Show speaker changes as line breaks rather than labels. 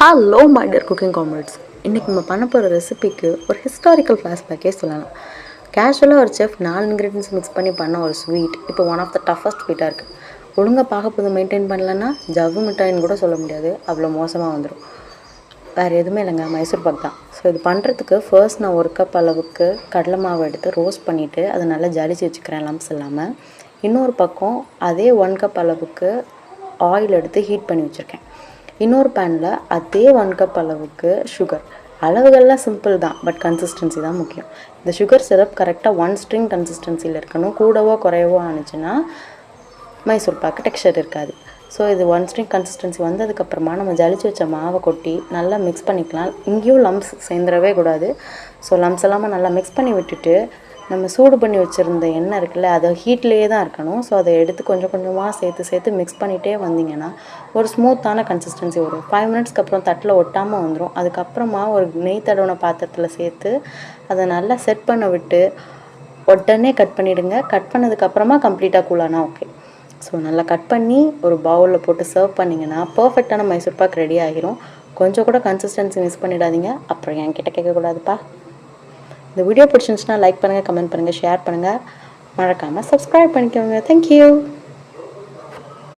Hello my dear cooking comrades. இன்றைக்கி நம்ம பண்ண போகிற ரெசிபிக்கு ஒரு ஹிஸ்டாரிக்கல் ஃப்ளாஷ்பேக்கே சொல்லலாம். கேஷுவலாக ஒரு செஃப் 4 இன்க்ரீடியன்ஸ் மிக்ஸ் பண்ணி பண்ண ஒரு ஸ்வீட் இப்போ ஒன் ஆஃப் த டஃபஸ்ட் ஸ்வீட்டாக இருக்குது. ஒழுங்காக பாகப்பதம் மெயின்டைன் பண்ணலன்னா ஜவ்வு மிட்டாயின்னு கூட சொல்ல முடியாது, அவ்வளோ மோசமாக வந்துடும். வேறு எதுவுமே இல்லைங்க, மைசூர் பாக் தான். ஸோ இது பண்ணுறதுக்கு ஃபர்ஸ்ட் நான் 1 கப் அளவுக்கு கடலை மாவு எடுத்து ரோஸ்ட் பண்ணிவிட்டு அதை நல்லா ஜலிச்சு வச்சுக்கிறேன், லம்ஸ் இல்லாமல். இன்னொரு பக்கம் அதே 1 கப் அளவுக்கு ஆயில் எடுத்து ஹீட் பண்ணி வச்சுருக்கேன். இன்னொரு பேனில் அதே 1 கப் அளவுக்கு சுகர். அளவுகள்லாம் சிம்பிள் தான், பட் கன்சிஸ்டன்சி தான் முக்கியம். இந்த சுகர் சிரப் கரெக்டாக 1 ஸ்ட்ரிங் கன்சிஸ்டன்சியில் இருக்கணும். கூடவோ குறையவோ ஆனிச்சுன்னா மைசூர் பாக்கு டெக்ஸ்சர் இருக்காது. ஸோ இது 1 ஸ்ட்ரிங் கன்சிஸ்டன்சி வந்ததுக்கப்புறமா நம்ம ஜலிச்சு வச்ச மாவை கொட்டி நல்லா மிக்ஸ் பண்ணிக்கலாம். இங்கேயும் லம்ஸ் சேர்ந்துடவே கூடாது. ஸோ லம்ஸ் இல்லாமல் நல்லா மிக்ஸ் பண்ணி விட்டுட்டு நம்ம சூடு பண்ணி வச்சுருந்த எண்ணெய் இருக்குல்ல, அது ஹீட்லேயே தான் இருக்கணும். ஸோ அதை எடுத்து கொஞ்சம் கொஞ்சமாக சேர்த்து மிக்ஸ் பண்ணிகிட்டே வந்தீங்கன்னா ஒரு ஸ்மூத்தான கன்சிஸ்டன்சி வரும். 5 மினிட்ஸ்க்கு அப்புறம் தட்டில் ஒட்டாமல் வந்துடும். அதுக்கப்புறமா ஒரு நெய் தடவின பாத்திரத்தில் சேர்த்து அதை நல்லா செட் பண்ண விட்டு உடனே கட் பண்ணிவிடுங்க. கட் பண்ணதுக்கப்புறமா கம்ப்ளீட்டாக கூலானா ஓகே. ஸோ நல்லா கட் பண்ணி ஒரு பவுலில் போட்டு சர்வ் பண்ணிங்கன்னா பர்ஃபெக்டான மைசூர் பாக் ரெடி ஆகிரும். கொஞ்சம் கூட கன்சிஸ்டன்சி மிஸ் பண்ணிடாதீங்க, அப்புறம் என்கிட்ட கேட்கக்கூடாதுப்பா. இந்த வீடியோ பிடிச்சிருந்துச்சுன்னா லைக் பண்ணுங்கள், கமெண்ட் பண்ணுங்கள், ஷேர் பண்ணுங்கள், மறக்காமல் சப்ஸ்கிரைப் பண்ணிக்கோங்க. தேங்க்யூ.